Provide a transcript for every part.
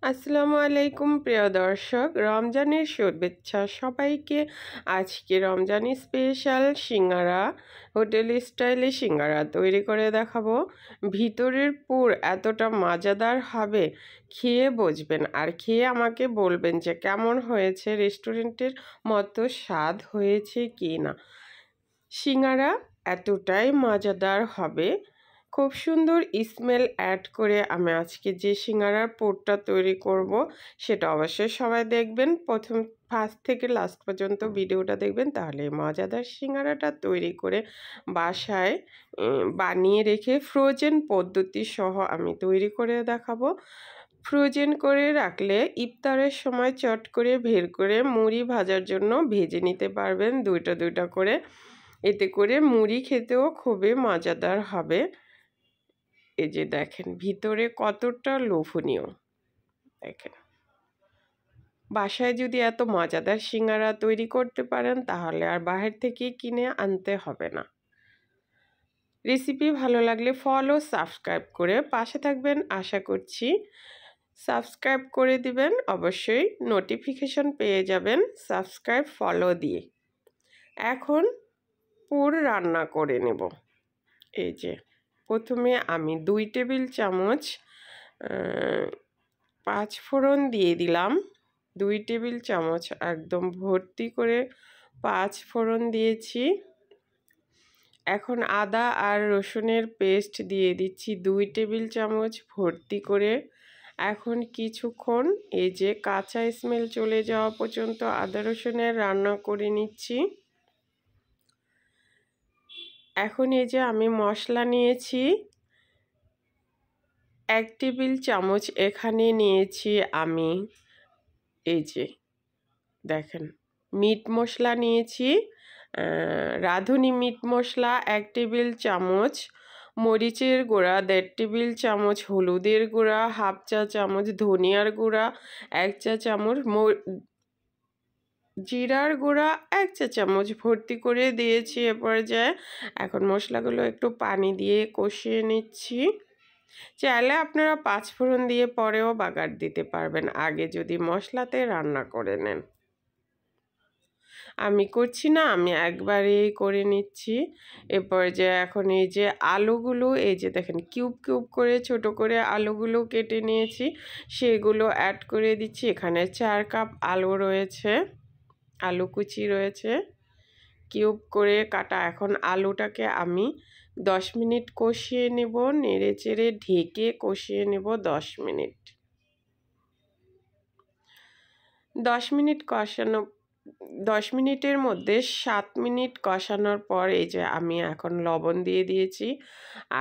আসসালামু আলাইকুম প্রিয় দর্শক, রমজানের শুভেচ্ছা সবাইকে। আজকে রমজানি স্পেশাল সিঙ্গারা, হোটেল স্টাইলে সিঙ্গারা তৈরি করে দেখাবো। ভিতরের পুর এতটা মজাদার হবে, খেয়ে বুঝবেন আর খেয়ে আমাকে বলবেন যে কেমন হয়েছে, রেস্টুরেন্টের মতো স্বাদ হয়েছে কি না। সিঙ্গারা এতটাই মজাদার হবে, খুব সুন্দর স্মেল অ্যাড করে আমি আজকে যে সিঙ্গারার পুরটা তৈরি করব সেটা অবশ্যই সবাই দেখবেন। ফার্স্ট থেকে লাস্ট পর্যন্ত ভিডিওটা দেখবেন, তাহলে মজাদার সিঙ্গারাটা তৈরি করে বাসায় বানিয়ে রেখে ফ্রোজেন পদ্ধতি সহ আমি তৈরি করে দেখাবো। ফ্রোজেন করে রাখলে ইফতারের সময় চট করে বের করে মুড়ি ভাজার জন্য ভেজে নিতে পারবেন দুইটা দুইটা করে। এতে করে মুড়ি খেতেও খুবই মজাদার হবে। এই যে দেখেন ভিতরে কতটা লোভনীয়। দেখেন, বাসায় যদি এত মজাদার সিঙ্গারা তৈরি করতে পারেন তাহলে আর বাহির থেকে কিনে আনতে হবে না। রেসিপি ভালো লাগলে ফলো সাবস্ক্রাইব করে পাশে থাকবেন আশা করছি। সাবস্ক্রাইব করে দিবেন, অবশ্যই নোটিফিকেশন পেয়ে যাবেন সাবস্ক্রাইব ফলো দিয়ে। এখন পুর রান্না করে নেব। এই যে প্রথমে আমি 2 টেবিল চামচ 5 ফোড়ন দিয়ে দিলাম। 2 টেবিল চামচ একদম ভর্তি করে 5 ফোড়ন দিয়েছি। এখন আদা আর রসুনের পেস্ট দিয়ে দিচ্ছি 2 টেবিল চামচ ভর্তি করে। এখন কিছুক্ষণ এই যে কাঁচা স্মেল চলে যাওয়া পর্যন্ত আদা রসুনের রান্না করে নিচ্ছি। এখন এই যে আমি মশলা নিয়েছি 1 টেবিল চামচ, এখানে নিয়েছি আমি এই যে দেখেন মিট মশলা নিয়েছি, রাঁধুনি মিট মশলা 1 টেবিল চামচ, মরিচের গুঁড়া 1.5 টেবিল চামচ, হলুদের গুঁড়া 1/2 চা চামচ, ধনিয়ার গুঁড়া 1 চা চামচ, জিরার গুঁড়া 1 চা চামচ ভর্তি করে দিয়েছি এ পর্যায়ে। এখন মশলাগুলো একটু পানি দিয়ে কষিয়ে নিচ্ছি। চাইলে আপনারা 5 ফোড়ন দিয়ে পরেও বাগার দিতে পারবেন, আগে যদি মশলাতে রান্না করে নেন। আমি করছি না, আমি একবারেই করে নিচ্ছি। এরপর যে এখন এই যে আলুগুলো এই যে দেখেন কিউব কিউব করে ছোট করে আলুগুলো কেটে নিয়েছি, সেগুলো অ্যাড করে দিচ্ছি। এখানে 4 কাপ আলু রয়েছে, আলু কুচি রয়েছে কিউব করে কাটা। এখন আলুটাকে আমি 10 মিনিট কষিয়ে নেব, নেড়ে চেড়ে ঢেকে কষিয়ে নেব 10 মিনিট। 10 মিনিট কষানো 10 মিনিটের মধ্যে 7 মিনিট কষানোর পর এই যে আমি এখন লবণ দিয়ে দিয়েছি।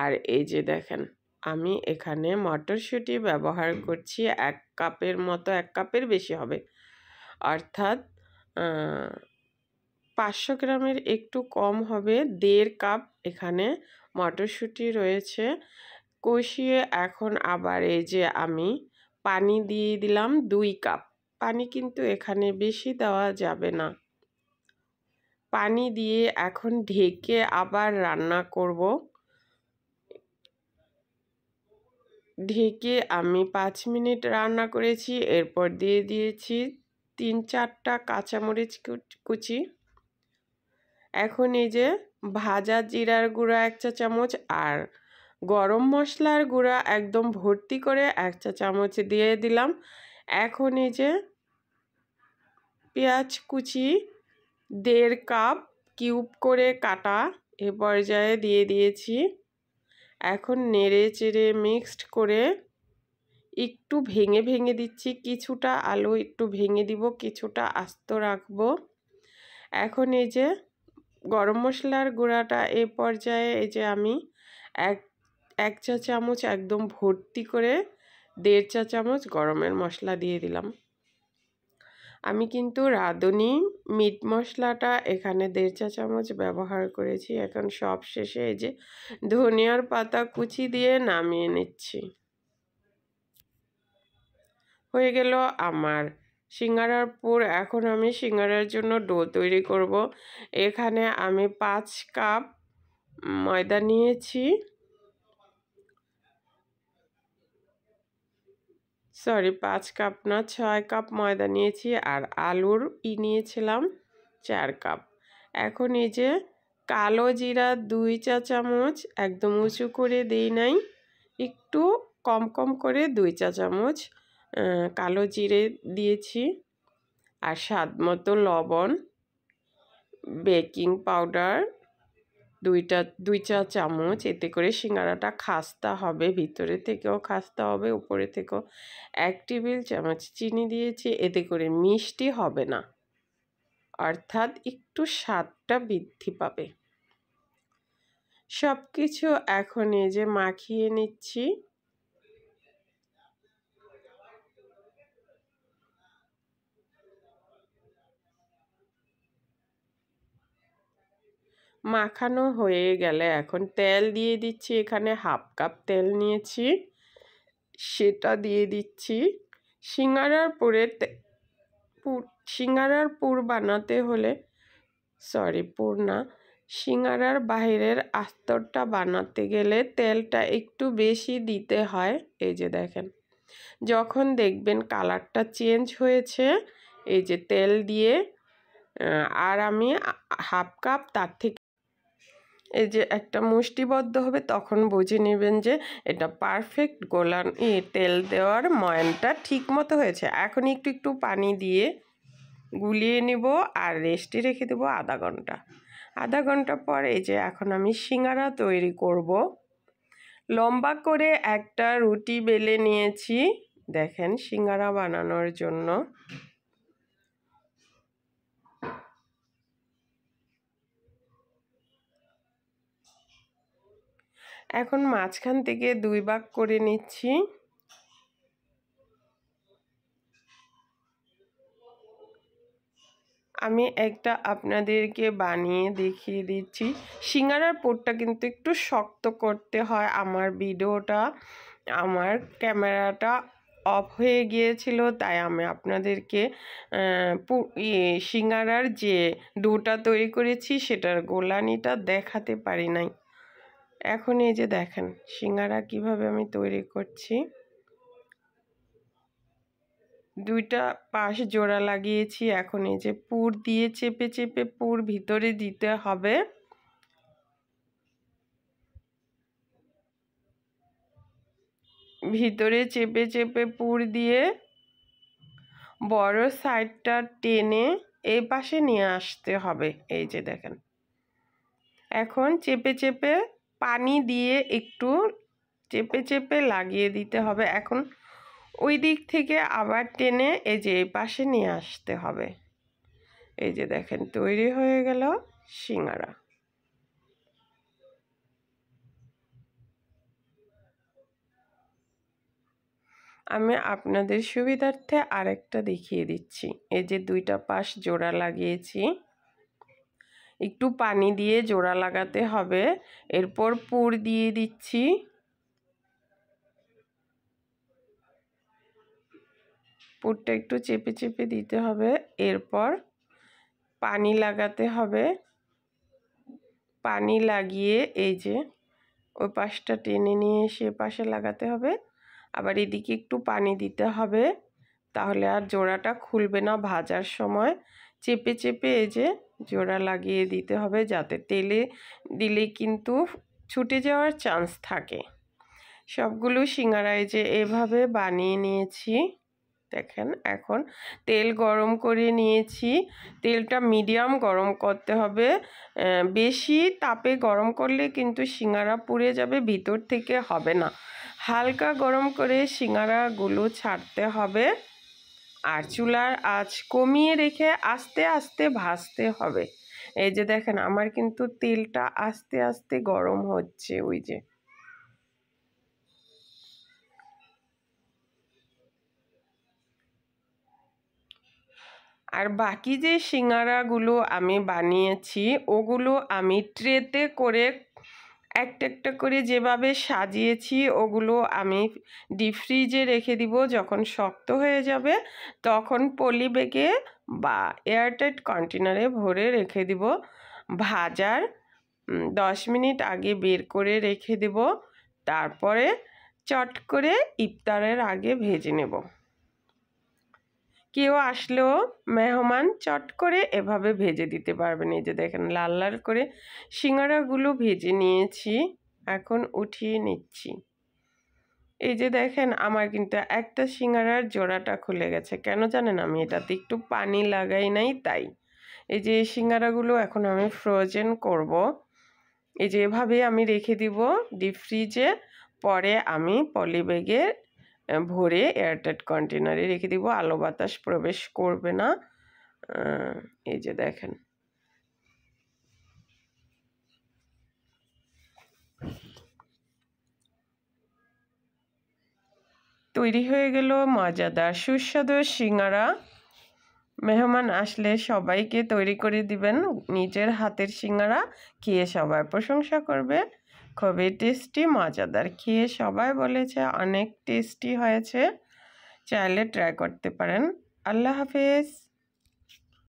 আর এই যে দেখেন আমি এখানে মটরশুঁটি ব্যবহার করছি 1 কাপের মতো, 1 কাপের বেশি হবে, অর্থাৎ 500 গ্রামের একটু কম হবে, 1.5 কাপ এখানে মটরশুঁটি রয়েছে। কষিয়ে এখন আবার এই যে আমি পানি দিয়ে দিলাম 2 কাপ। পানি কিন্তু এখানে বেশি দেওয়া যাবে না। পানি দিয়ে এখন ঢেকে আবার রান্না করব। ঢেকে আমি 5 মিনিট রান্না করেছি। এরপর দিয়ে দিয়েছি 3-4টা কাঁচামরিচ কুচি। এখন এই যে ভাজা জিরার গুঁড়া 1 চা চামচ আর গরম মশলার গুঁড়া একদম ভর্তি করে 1 চা চামচ দিয়ে দিলাম। এখন এই যে পেঁয়াজ কুচি 1.5 কাপ কিউব করে কাটা এ পর্যায়ে দিয়ে দিয়েছি। এখন নেড়ে চেড়ে মিক্সড করে একটু ভেঙে ভেঙে দিচ্ছি, কিছুটা আলু একটু ভেঙে দিব, কিছুটা আস্ত রাখবো। এখন এই যে গরম মশলার গুঁড়াটা এ পর্যায়ে এই যে আমি এক চা চামচ একদম ভর্তি করে 1.5 চা চামচ গরমের মশলা দিয়ে দিলাম। আমি কিন্তু রাঁধুনি মিট মশলাটা এখানে 1.5 চা চামচ ব্যবহার করেছি। এখন সব শেষে এই যে ধনিয়ার পাতা কুচি দিয়ে নামিয়ে নিচ্ছি। হয়ে গেল আমার সিঙ্গারার পুর। এখন আমি সিঙ্গারার জন্য ডো তৈরি করব। এখানে আমি 5 কাপ ময়দা নিয়েছি। সরি 5 কাপ না 6 কাপ ময়দা নিয়েছি আর আলুর নিয়েছিলাম 4 কাপ। এখন এই যে কালো জিরা 2 চা চামচ, একদম উঁচু করে দেই নাই, একটু কম কম করে 2 চা চামচ কালো জিরে দিয়েছি। আর স্বাদ মতো লবণ, বেকিং পাউডার 2 চা চামচ। এতে করে সিঙ্গারাটা খাস্তা হবে, ভিতরে থেকেও খাস্তা হবে, উপরে থেকেও। 1 টেবিল চামচ চিনি দিয়েছি, এতে করে মিষ্টি হবে না, অর্থাৎ একটু স্বাদটা বৃদ্ধি পাবে। সব কিছু এখন এই যে মাখিয়ে নিচ্ছি। মাখানো হয়ে গেলে এখন তেল দিয়ে দিচ্ছি। এখানে 1/2 কাপ তেল নিয়েছি, সেটা দিয়ে দিচ্ছি। সিঙ্গারার পুর বানাতে হলে, সরি পুর না, সিঙ্গারার বাইরের আস্তরটা বানাতে গেলে তেলটা একটু বেশি দিতে হয়। এই যে দেখেন, যখন দেখবেন কালারটা চেঞ্জ হয়েছে, এই যে তেল দিয়ে, আর আমি 1/2 কাপ, তার থেকে এই যে একটা মুষ্টিবদ্ধ হবে, তখন বুঝে নেবেন যে এটা পারফেক্ট তেল দেওয়ার ময়ানটা ঠিক মতো হয়েছে। এখন একটু একটু পানি দিয়ে গুলিয়ে নেব আর রেস্টে রেখে দেবো আধা ঘন্টা। আধা ঘন্টা পর এই যে এখন আমি সিঙ্গারা তৈরি করব। লম্বা করে একটা রুটি বেলে নিয়েছি, দেখেন, সিঙ্গারা বানানোর জন্য। এখন মাঝখান থেকে 2 ভাগ করে নিচ্ছি। আমি একটা আপনাদেরকে বানিয়ে দেখিয়ে দিচ্ছি। সিঙ্গারার পুরটা কিন্তু একটু শক্ত করতে হয়। আমার ক্যামেরাটা অফ হয়ে গিয়েছিল, তাই আমি আপনাদেরকে সিঙ্গারার যে ডোটা তৈরি করেছি সেটার গোলানিটা দেখাতে পারি নাই। এখন এই যে দেখেন সিঙ্গারা কিভাবে আমি তৈরি করছি। 2টা পাশ জোড়া লাগিয়েছি। এখন এই যে পুর দিয়ে চেপে চেপে পুর ভিতরে দিতে হবে। ভিতরে চেপে চেপে পুর দিয়ে বড় সাইডটা টেনে এই পাশে নিয়ে আসতে হবে। এই যে দেখেন, এখন চেপে চেপে পানি দিয়ে একটু চেপে চেপে লাগিয়ে দিতে হবে। এখন ওই দিক থেকে আবার টেনে এই যে এই পাশে নিয়ে আসতে হবে। এই যে দেখেন তৈরি হয়ে গেল সিঙ্গারা। আমি আপনাদের সুবিধার্থে আরেকটা দেখিয়ে দিচ্ছি। এই যে 2টা পাশ জোড়া লাগিয়েছি, একটু পানি দিয়ে জোড়া লাগাতে হবে। এরপর পুর দিয়ে দিচ্ছি। পুরটা একটু চেপে চেপে দিতে হবে। এরপর পানি লাগাতে হবে। পানি লাগিয়ে এই যে ওই পাশটা টেনে নিয়ে সে পাশে লাগাতে হবে। আবার এদিকে একটু পানি দিতে হবে, তাহলে আর জোড়াটা খুলবে না ভাজার সময়। চেপে চেপে এই যে জোড়া লাগিয়ে দিতে হবে, যাতে তেলে দিলে কিন্তু ছুটে যাওয়ার চান্স থাকে। সবগুলো সিঙ্গারা এই যে এভাবে বানিয়ে নিয়েছি। দেখেন, এখন তেল গরম করে নিয়েছি। তেলটা মিডিয়াম গরম করতে হবে। বেশি তাপে গরম করলে কিন্তু সিঙ্গারা পুড়ে যাবে, ভিতর থেকে হবে না। হালকা গরম করে সিঙ্গারাগুলো ছাড়তে হবে। আর চুলার আঁচ কমিয়ে রেখে আস্তে আস্তে ভাজতে হবে। এই যে দেখেন আমার কিন্তু তেলটা আস্তে আস্তে গরম হচ্ছে। ওই যে আর বাকি যে সিঙ্গারাগুলো আমি বানিয়েছি ওগুলো আমি ট্রেতে করে একটা একটা করে যেভাবে সাজিয়েছি ওগুলো আমি ডিপ ফ্রিজে রেখে দিব। যখন শক্ত হয়ে যাবে তখন পলি ব্যাগে বা এয়ারটাইট কন্টেনারে ভরে রেখে দিব। ভাজার 10 মিনিট আগে বের করে রেখে দেব। তারপরে চট করে ইফতারের আগে ভেজে নেব। কেউ আসলেও মেহমান চট করে এভাবে ভেজে দিতে পারবেন। এই যে দেখেন লাল লাল করে সিঙ্গারাগুলো ভেজে নিয়েছি, এখন উঠিয়ে নিচ্ছি। এই যে দেখেন আমার কিন্তু একটা সিঙ্গারার জোড়াটা খুলে গেছে, কেন জানেন? আমি এটাতে একটু পানি লাগাই নাই তাই। এই যে সিঙ্গারাগুলো এখন আমি ফ্রোজেন করব। এই যে এভাবে আমি রেখে দিব ডিপ ফ্রিজে, পরে আমি পলিব্যাগে ভরে এয়ারটাইট কন্টেনারে রেখে দিব, আলো বাতাস প্রবেশ করবে না। এই যে দেখেন তৈরি হয়ে গেল মজাদার সুস্বাদু সিঙ্গারা। মেহমান আসলে সবাইকে তৈরি করে দিবেন নিজের হাতের সিঙ্গারা, খেয়ে সবাই প্রশংসা করবে। খুবই টেস্টি মজাদার, খেয়ে সবাই বলেছে অনেক টেস্টি হয়েছে। চাইলে ট্রাই করতে পারেন। আল্লাহ হাফেজ।